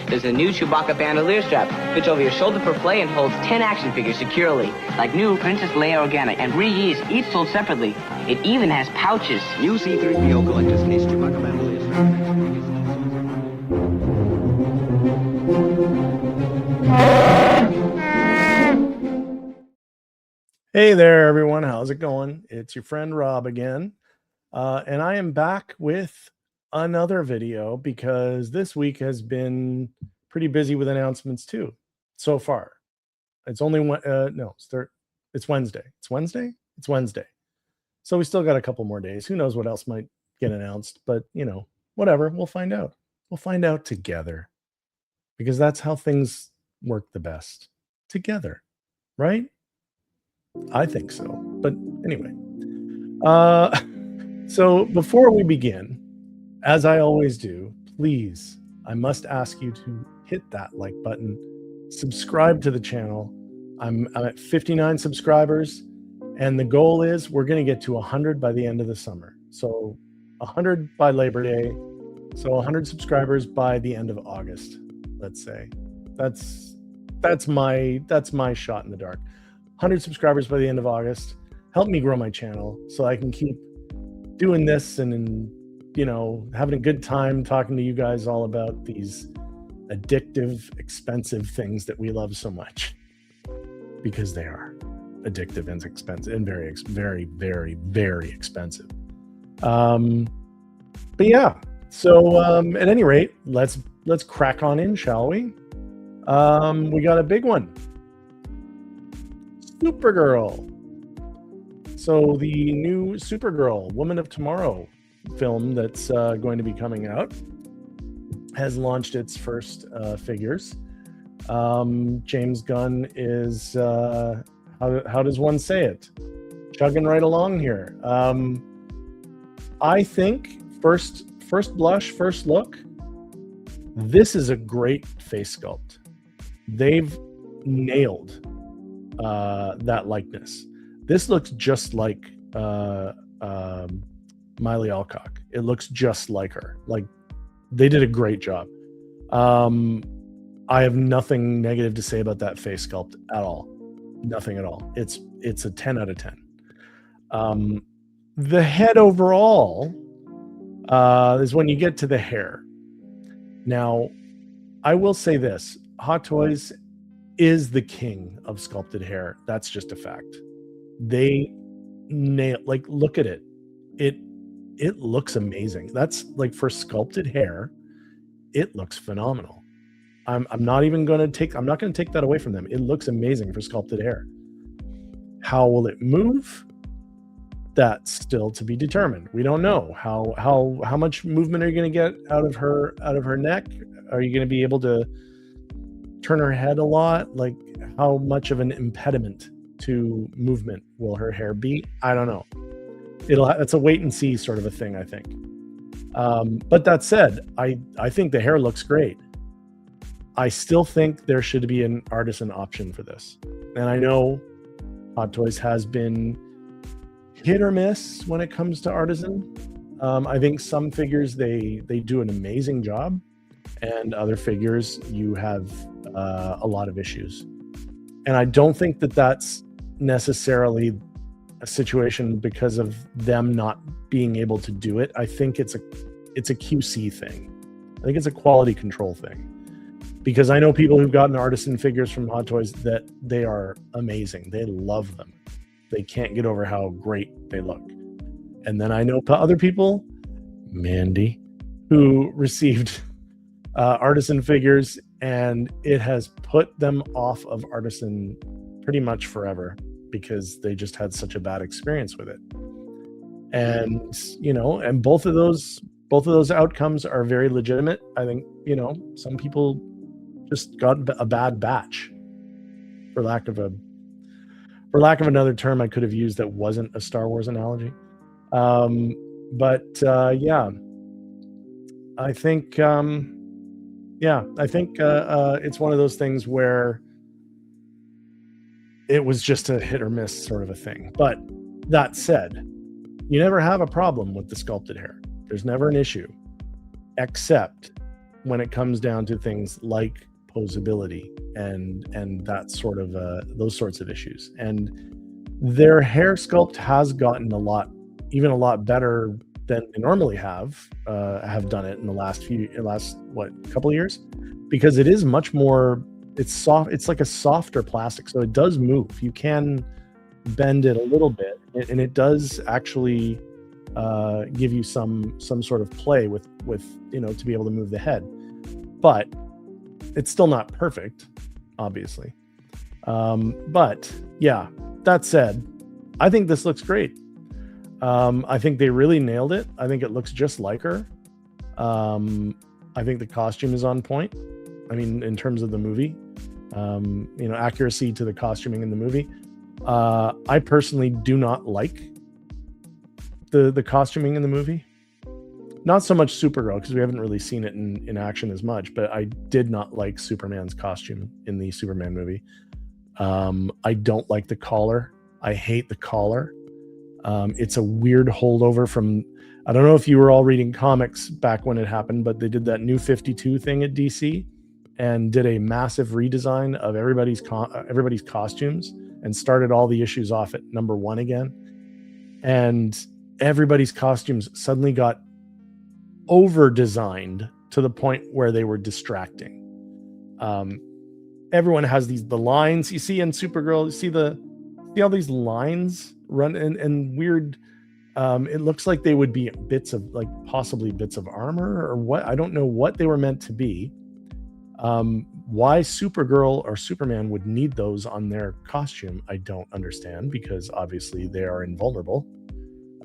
There's a new Chewbacca bandolier strap. Fits over your shoulder for play and holds 10 action figures securely. Like new Princess Leia Organic and Re-Ease, each sold separately. It even has pouches. New C-3PO collector's case Chewbacca bandolier strap. Hey there, everyone. How's it going? It's your friend Rob again. And I am back with another video because this week has been pretty busy with announcements too, so far. It's only it's Wednesday. It's Wednesday? It's Wednesday. So we still got a couple more days. Who knows what else might get announced, but whatever, we'll find out. We'll find out together because that's how things work the best. Together, right? I think so. But anyway, so before we begin, as I always do, please, I must ask you to hit that like button, subscribe to the channel. I'm at 59 subscribers, and the goal is we're going to get to 100 by the end of the summer. So 100 by Labor Day. So 100 subscribers by the end of August, let's say. That's my shot in the dark. 100 subscribers by the end of August. Help me grow my channel so I can keep doing this and having a good time talking to you guys all about these addictive, expensive things that we love so much, because they are addictive and expensive and very, very, very, very expensive. But yeah, so at any rate, let's crack on in, shall we? We got a big one. Supergirl. So the new Supergirl, Woman of Tomorrow film that's going to be coming out has launched its first figures. James Gunn is, how does one say it? Chugging right along here. I think first blush, first look, this is a great face sculpt. They've nailed that likeness. This looks just like Miley Alcock. It looks just like her. Like, they did a great job. I have nothing negative to say about that face sculpt at all. Nothing at all. It's a 10 out of 10. The head overall is when you get to the hair. Now, I will say this: Hot Toys is the king of sculpted hair. That's just a fact. They nail, like, look at it. It looks amazing. That's like, for sculpted hair, it looks phenomenal. I'm not going to take that away from them. It looks amazing for sculpted hair. How will it move? That's still to be determined. We don't know how much movement are you going to get out of her neck? Are you going to be able to turn her head a lot? Like, how much of an impediment to movement will her hair be? I don't know. It's a wait and see sort of a thing, I think. But that said, I think the hair looks great. I still think there should be an artisan option for this. And I know Hot Toys has been hit or miss when it comes to artisan. I think some figures they do an amazing job, and other figures you have a lot of issues. And I don't think that that's necessarily a situation because of them not being able to do it. I think it's a QC thing. I think it's a quality control thing, because I know people who've gotten artisan figures from Hot Toys that they are amazing. They love them. They can't get over how great they look. And then I know other people, Mandy, who received artisan figures, and it has put them off of artisan pretty much forever because they just had such a bad experience with it. And and both of those outcomes are very legitimate. I think some people just got a bad batch, for lack of another term I could have used that wasn't a Star Wars analogy. But yeah, I think it's one of those things where it was just a hit or miss sort of a thing. But that said, you never have a problem with the sculpted hair. There's never an issue, except when it comes down to things like posability and that sort of those sorts of issues. And their hair sculpt has gotten a lot better than they normally have done it in the last couple of years, because it is much more, it's soft, it's like a softer plastic, so it does move. You can bend it a little bit, and it does actually give you some sort of play with to be able to move the head, but it's still not perfect, obviously. But yeah, that said, I think this looks great. I think they really nailed it. I think it looks just like her. I think the costume is on point. I mean, in terms of the movie, accuracy to the costuming in the movie. I personally do not like the costuming in the movie. Not so much Supergirl, because we haven't really seen it in action as much, but I did not like Superman's costume in the Superman movie. I don't like the collar. I hate the collar. It's a weird holdover from, I don't know if you were all reading comics back when it happened, but they did that New 52 thing at DC and did a massive redesign of everybody's costumes and started all the issues off at number 1 again. And everybody's costumes suddenly got over-designed to the point where they were distracting. Everyone has the lines you see in Supergirl. You see all these lines run and weird. It looks like they would be possibly bits of armor or what. I don't know what they were meant to be. Why Supergirl or Superman would need those on their costume, I don't understand, because obviously they are invulnerable.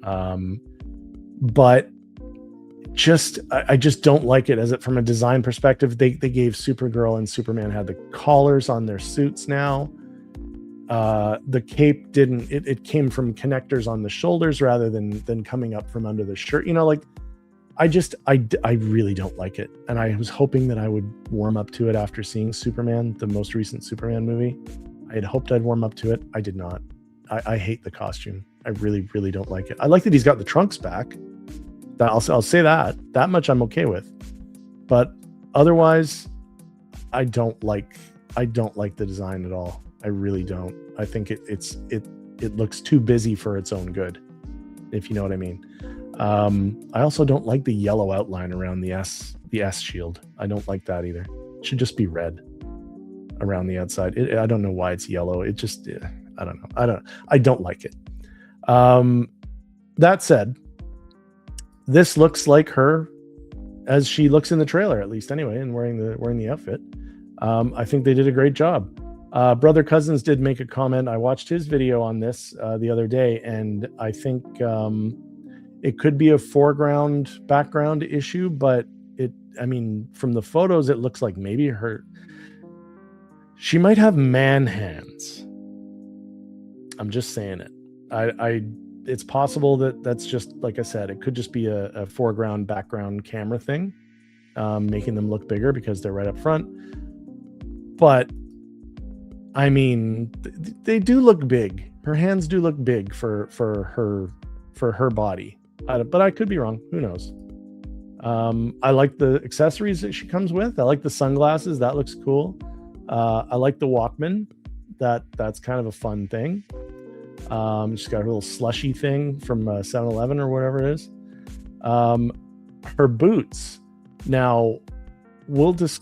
But I just don't like it from a design perspective. They gave Supergirl and Superman had the collars on their suits now. The cape didn't, it came from connectors on the shoulders rather than coming up from under the shirt. I really don't like it. And I was hoping that I would warm up to it after seeing Superman, the most recent Superman movie. I had hoped I'd warm up to it. I did not. I hate the costume. I really, really don't like it. I like that he's got the trunks back. I'll say that much I'm okay with. But otherwise, I don't like the design at all. I really don't. I think it looks too busy for its own good, if you know what I mean. I also don't like the yellow outline around the S shield. I don't like that either. It should just be red around the outside. I don't know why it's yellow. It just, I don't know. I don't like it. That said, this looks like her as she looks in the trailer, at least anyway, and wearing the outfit. I think they did a great job. Brother Cousins did make a comment. I watched his video on this the other day, and I think it could be a background issue, but from the photos, it looks like maybe she might have man hands. I'm just saying it. It's possible that's just, like I said, it could just be a foreground background camera thing, making them look bigger because they're right up front. But they do look big. Her hands do look big for her body. But I could be wrong. Who knows? I like the accessories that she comes with. I like the sunglasses. That looks cool. I like the Walkman. That's kind of a fun thing. She's got her little slushy thing from 7-Eleven or whatever it is. Her boots. Now, let's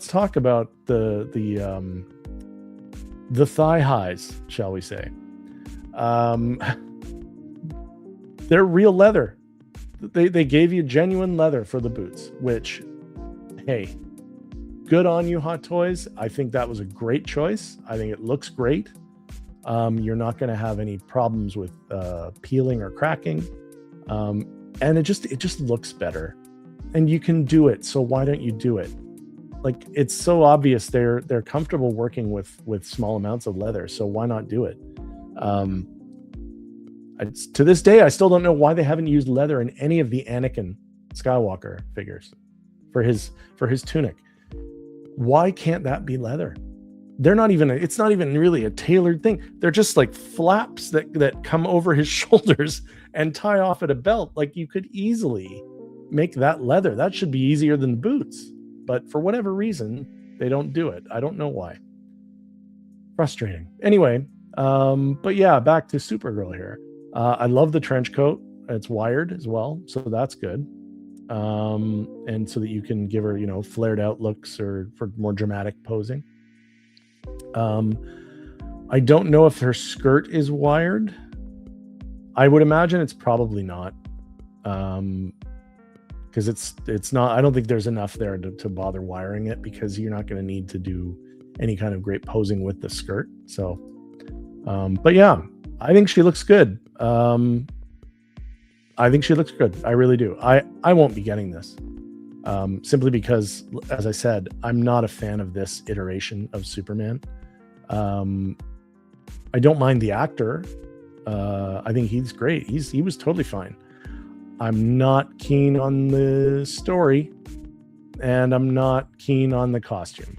talk about the thigh highs, shall we say. They're real leather. They gave you genuine leather for the boots, which, hey, good on you, Hot Toys. I think that was a great choice. I think it looks great. You're not going to have any problems with peeling or cracking. And it just looks better. And you can do it, so why don't you do it? Like, it's so obvious they're comfortable working with small amounts of leather, so why not do it? To this day, I still don't know why they haven't used leather in any of the Anakin Skywalker figures for his tunic. Why can't that be leather? It's not even really a tailored thing. They're just like flaps that come over his shoulders and tie off at a belt. Like, you could easily make that leather. That should be easier than the boots. but for whatever reason, they don't do it. I don't know why. Frustrating. Anyway, but yeah, back to Supergirl here. I love the trench coat. It's wired as well, so that's good. And so that you can give her, flared out looks or for more dramatic posing. I don't know if her skirt is wired. I would imagine it's probably not. Because it's not, I don't think there's enough there to bother wiring it, because you're not going to need to do any kind of great posing with the skirt. So, but yeah, I think she looks good. I think she looks good. I really do. I won't be getting this, simply because, as I said, I'm not a fan of this iteration of Superman. I don't mind the actor. I think he's great. He was totally fine. I'm not keen on the story, and I'm not keen on the costume.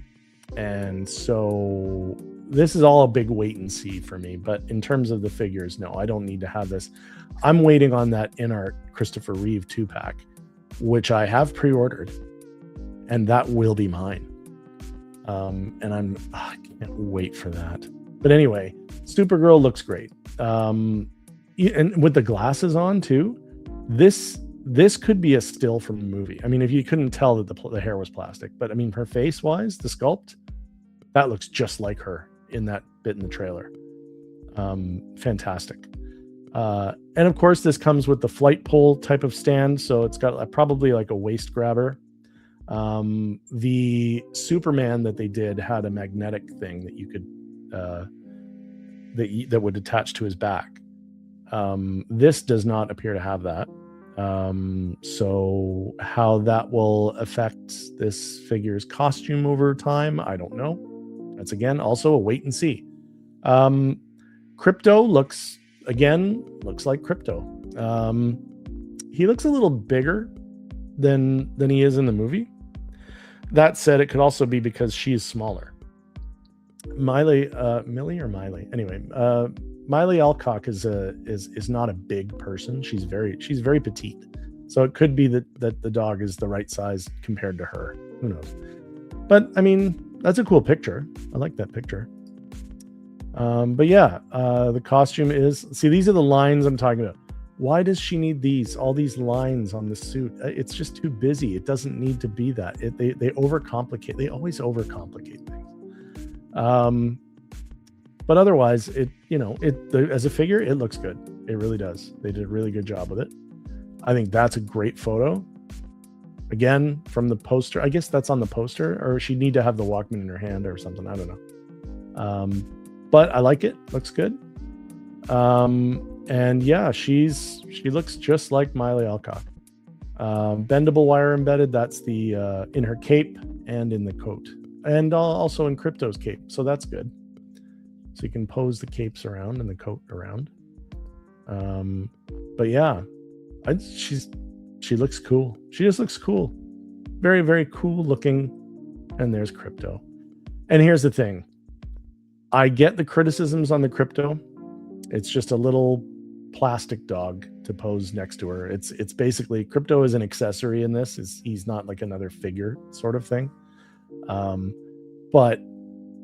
And so this is all a big wait and see for me. But in terms of the figures, no, I don't need to have this. I'm waiting on that InArt Christopher Reeve 2-pack, which I have pre-ordered, and that will be mine. And I can't wait for that. But anyway, Supergirl looks great. And with the glasses on too, this could be a still from a movie. I mean, if you couldn't tell that the hair was plastic, but I mean, her face wise, the sculpt, that looks just like her in that bit in the trailer. Fantastic. And of course, this comes with the flight pole type of stand, so it's got probably like a waist grabber. The Superman that they did had a magnetic thing that you could that would attach to his back. This does not appear to have that. So how that will affect this figure's costume over time, I don't know. That's again also a wait and see. Crypto looks like Crypto. He looks a little bigger than he is in the movie. That said, it could also be because she's smaller. Millie Alcock is not a big person. She's very petite. So it could be that the dog is the right size compared to her. Who knows? But I mean, that's a cool picture. I like that picture. But yeah, the costume is, see, these are the lines I'm talking about. Why does she need all these lines on the suit? It's just too busy. It doesn't need to be that. They overcomplicate. They always overcomplicate things. But otherwise, as a figure, it looks good. It really does. They did a really good job with it. I think that's a great photo. Again, from the poster. I guess that's on the poster, or she'd need to have the Walkman in her hand or something. I don't know. But I like it. Looks good. And yeah, she looks just like Miley Alcock. Bendable wire embedded. That's the in her cape and in the coat, and also in Crypto's cape. So that's good. So you can pose the capes around and the coat around. But yeah, she looks cool. She just looks cool. Very, very cool looking. And there's Crypto. And here's the thing. I get the criticisms on the Crypto. It's just a little plastic dog to pose next to her. It's basically, Crypto is an accessory in this. He's not like another figure sort of thing. But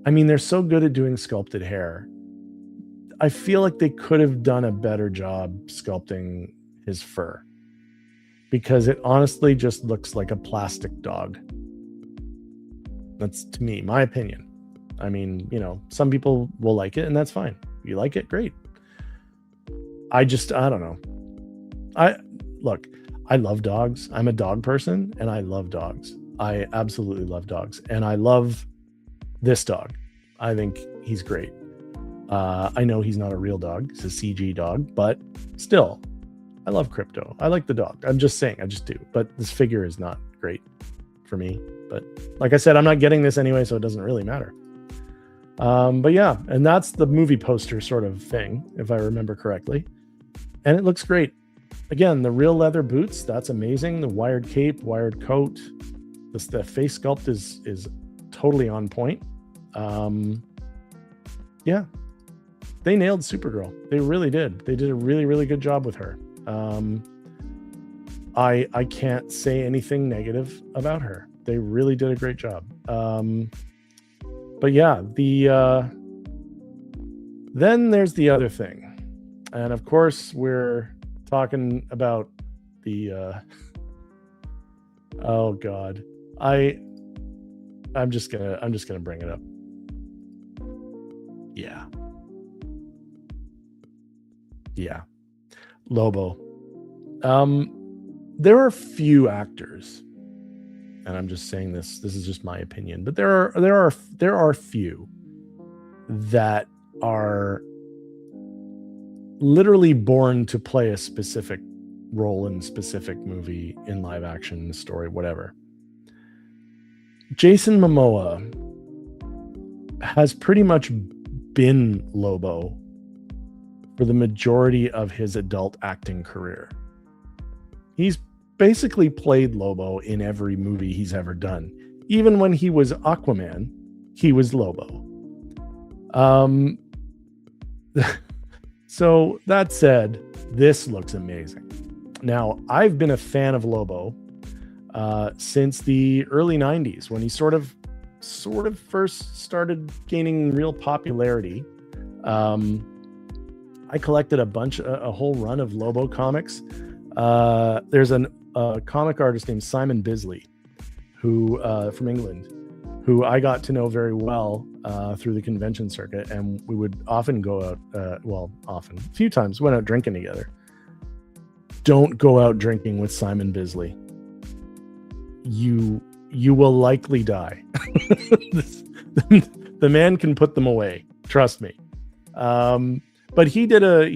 I mean, they're so good at doing sculpted hair. I feel like they could have done a better job sculpting his fur, because it honestly just looks like a plastic dog. That's, to me, my opinion. I mean, some people will like it, and that's fine. You like it, great. I don't know. I love dogs. I'm a dog person, and I love dogs. I absolutely love dogs, and I love this dog. I think he's great. I know he's not a real dog. He's a CG dog, but still, I love Crypto. I like the dog. I'm just saying, I just do. But this figure is not great for me. But like I said, I'm not getting this anyway, so it doesn't really matter. But yeah, and that's the movie poster sort of thing, if I remember correctly. And it looks great. Again, the real leather boots, that's amazing. The wired cape, wired coat. The face sculpt is totally on point. Yeah, they nailed Supergirl. They really did. They did a really, really good job with her. I can't say anything negative about her. They really did a great job. But yeah, then there's the other thing, and of course we're talking about the oh god, I'm just gonna bring it up. Yeah, Lobo. There are few actors, and I'm just saying this is just my opinion, but there are few that are literally born to play a specific role in a specific movie, in live action, story, whatever. Jason Momoa has pretty much been Lobo for the majority of his adult acting career. He's basically played Lobo in every movie he's ever done. Even when he was Aquaman, he was Lobo. So that said, this looks amazing. Now, I've been a fan of Lobo since the early 90s, when he sort of first started gaining real popularity. I collected a whole run of Lobo comics. There's a comic artist named Simon Bisley, who from England, who I got to know very well through the convention circuit, and we would often go out. A few times went out drinking together. Don't go out drinking with Simon Bisley. You will likely die. The man can put them away. Trust me. But he did a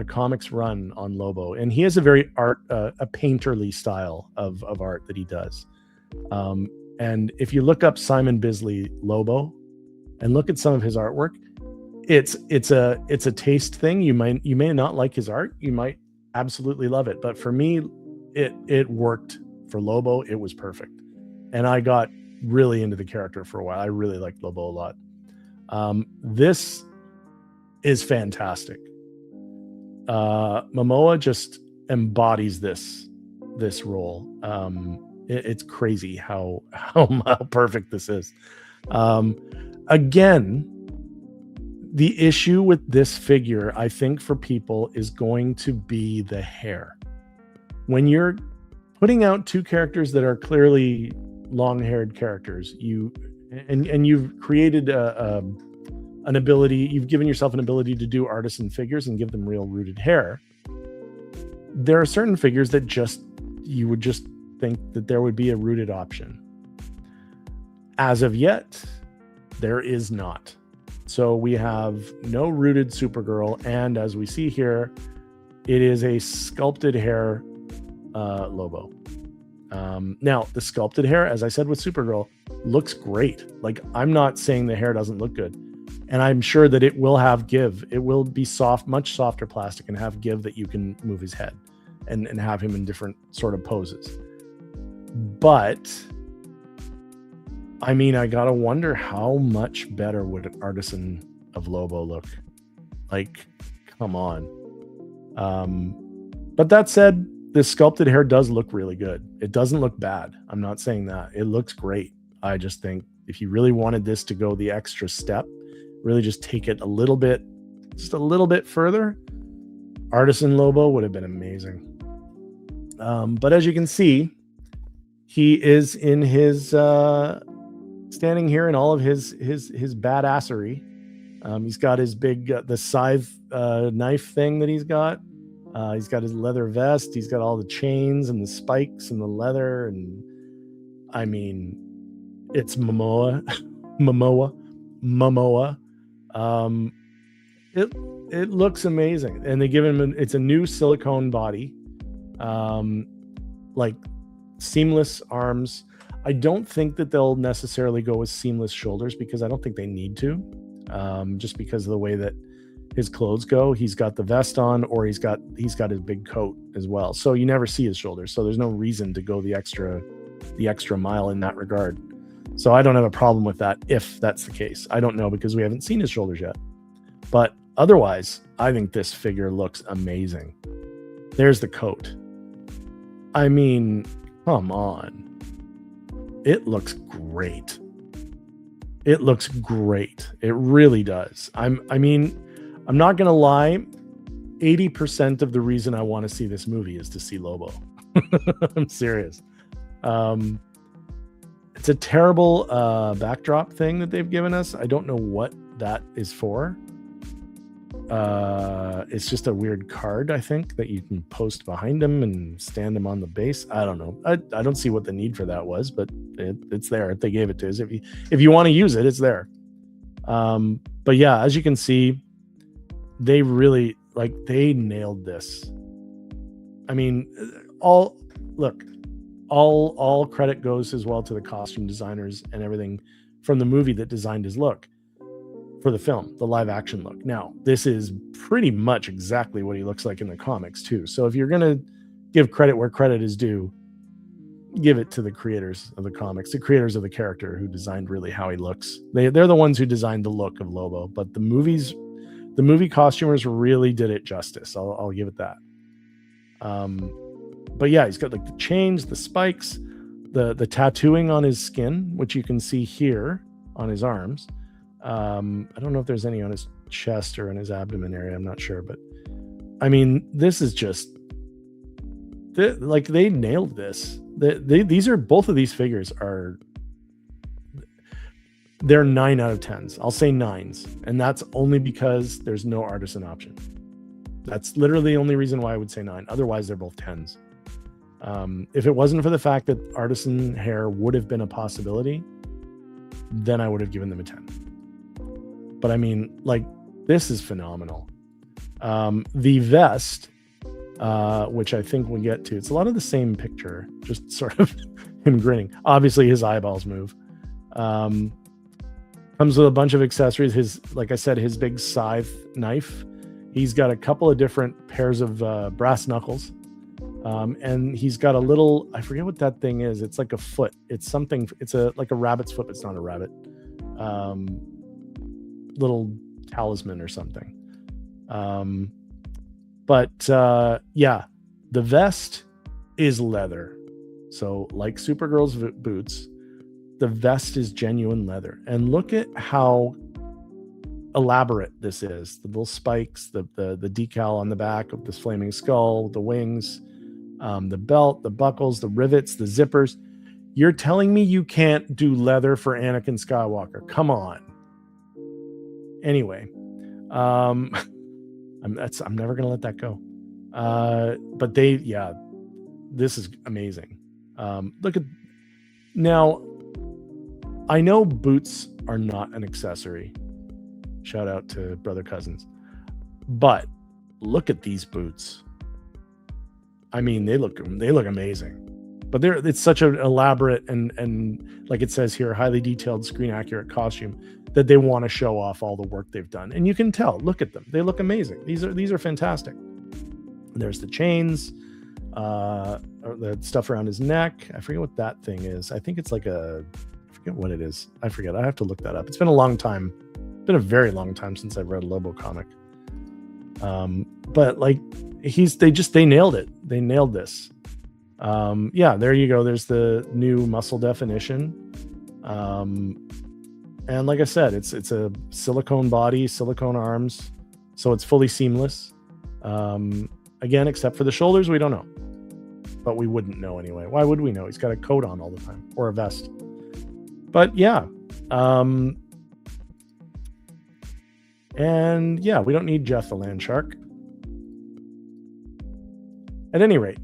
comics run on Lobo, and he has a very a painterly style of art that he does. And if you look up Simon Bisley Lobo and look at some of his artwork, it's a taste thing. You may not like his art. You might absolutely love it. But for me, it worked for Lobo. It was perfect. And I got really into the character for a while. I really liked Lobo a lot. This is fantastic. Momoa just embodies this role. It's crazy how perfect this is. Again, the issue with this figure, I think, for people is going to be the hair. When you're putting out two characters that are clearly long-haired characters, you've created an ability, you've given yourself an ability to do artisan figures and give them real rooted hair. There are certain figures that you would just think that there would be a rooted option. As of yet, there is not. So we have no rooted Supergirl, and as we see here, it is a sculpted hair Lobo. Now, the sculpted hair, as I said with Supergirl, looks great. Like, I'm not saying the hair doesn't look good. And I'm sure that it will have give. It will be soft, much softer plastic, and have give that you can move his head and have him in different sort of poses. But I mean, I gotta wonder how much better would an artisan of Lobo look. Like, come on. But that said, this sculpted hair does look really good. It doesn't look bad. I'm not saying that. It looks great. I just think if you really wanted this to go the extra step, really just take it just a little bit further, artisan Lobo would have been amazing. But as you can see, he is in his standing here in all of his badassery. He's got his big the scythe knife thing that he's got. He's got his leather vest. He's got all the chains and the spikes and the leather. And I mean, it's Momoa. It looks amazing. And they give him it's a new silicone body, like seamless arms. I don't think that they'll necessarily go with seamless shoulders, because I don't think they need to, just because of the way that his clothes go. He's got the vest on, or he's got his big coat as well, so you never see his shoulders, so there's no reason to go the extra mile in that regard. So I don't have a problem with that if that's the case. I don't know, because we haven't seen his shoulders yet, but otherwise I think this figure looks amazing. There's the coat. I mean, come on. It looks great. It looks great. It really does. I mean, I'm not going to lie. 80% of the reason I want to see this movie is to see Lobo. I'm serious. It's a terrible backdrop thing that they've given us. I don't know what that is for. It's just a weird card, I think, that you can post behind him and stand him on the base. I don't know. I don't see what the need for that was, but it's there. If they gave it to us, if you want to use it, it's there. But yeah, as you can see, they really they nailed this. I mean, all credit goes as well to the costume designers and everything from the movie that designed his look for the film, the live action look. Now, this is pretty much exactly what he looks like in the comics too. So if you're going to give credit where credit is due, give it to the creators of the comics, the creators of the character who designed really how he looks. They're the ones who designed the look of Lobo, but the movie costumers really did it justice. I'll give it that. But yeah, he's got the chains, the spikes, the tattooing on his skin, which you can see here on his arms. I don't know if there's any on his chest or in his abdomen area. I'm not sure, but I mean, this is just they nailed this. These are both of these figures they're 9 out of 10s. I'll say 9s, and that's only because there's no artisan option. That's literally the only reason why I would say 9. Otherwise, they're both 10s. If it wasn't for the fact that artisan hair would have been a possibility, then I would have given them a 10. But I mean, this is phenomenal. The vest, which I think we'll get to, it's a lot of the same picture, just sort of him grinning. Obviously, his eyeballs move. Comes with a bunch of accessories. Like I said, his big scythe knife. He's got a couple of different pairs of brass knuckles. And he's got a little, I forget what that thing is. It's like a foot. It's something, like a rabbit's foot, but it's not a rabbit. Little talisman or something. But yeah, the vest is leather. So like Supergirl's boots, the vest is genuine leather. And look at how elaborate this is. The little spikes, the decal on the back of this flaming skull, the wings, the belt, the buckles, the rivets, the zippers. You're telling me you can't do leather for Anakin Skywalker? Come on. Anyway, I'm never gonna let that go. But this is amazing. Look at now. I know boots are not an accessory. Shout out to Brother Cousins. But look at these boots. I mean, they look amazing. But it's such an elaborate and like it says here, highly detailed, screen accurate costume that they want to show off all the work they've done. And you can tell, look at them. They look amazing. These are fantastic. There's the chains, the stuff around his neck. I forget what that thing is. I think it's like I forget what it is. I forget. I have to look that up. It's been a long time. It's been a very long time since I've read a Lobo comic. But they nailed it. They nailed this. Yeah, there you go. There's the new muscle definition. And like I said, it's a silicone body, silicone arms, so it's fully seamless. Again, except for the shoulders, we don't know. But we wouldn't know anyway. Why would we know? He's got a coat on all the time, or a vest. But yeah. And yeah, we don't need Jeff the Land Shark. At any rate,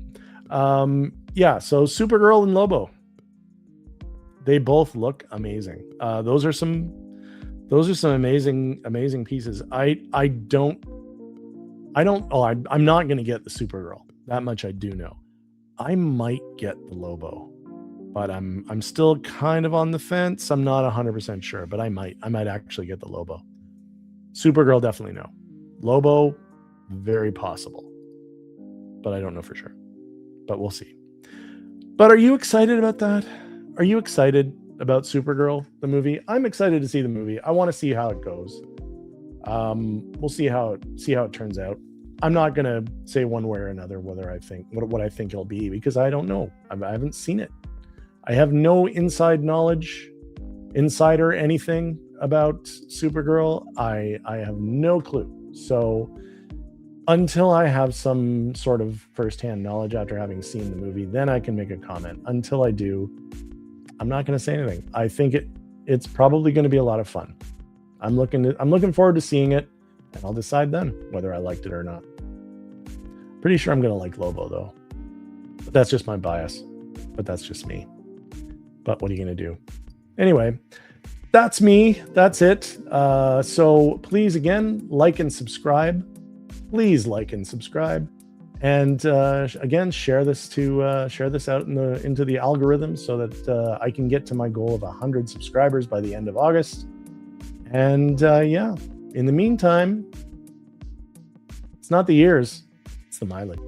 yeah, so Supergirl and Lobo, they both look amazing. Those are some amazing pieces. I'm not going to get the Supergirl. That much I do know. I might get the Lobo, but I'm still kind of on the fence. I'm not 100% sure, but I might actually get the Lobo. Supergirl, definitely no. Lobo, very possible, but I don't know for sure. But we'll see. But are you excited about that? Are you excited about Supergirl, the movie? I'm excited to see the movie. I want to see how it goes. We'll see how it turns out. I'm not gonna say one way or another whether I think what I think it'll be, because I don't know. I haven't seen it. I have no inside knowledge, insider anything about Supergirl. I have no clue. So until I have some sort of firsthand knowledge after having seen the movie, then I can make a comment. Until I do, I'm not going to say anything. I think it's probably going to be a lot of fun. I'm looking forward to seeing it, and I'll decide then whether I liked it or not. Pretty sure I'm going to like Lobo though. But that's just my bias. But that's just me. But what are you going to do? Anyway, that's me. That's it. So please, again, like and subscribe. Please like and subscribe, and again, share this out into the algorithm so that I can get to my goal of 100 subscribers by the end of August. And yeah, in the meantime, it's not the years, it's the mileage.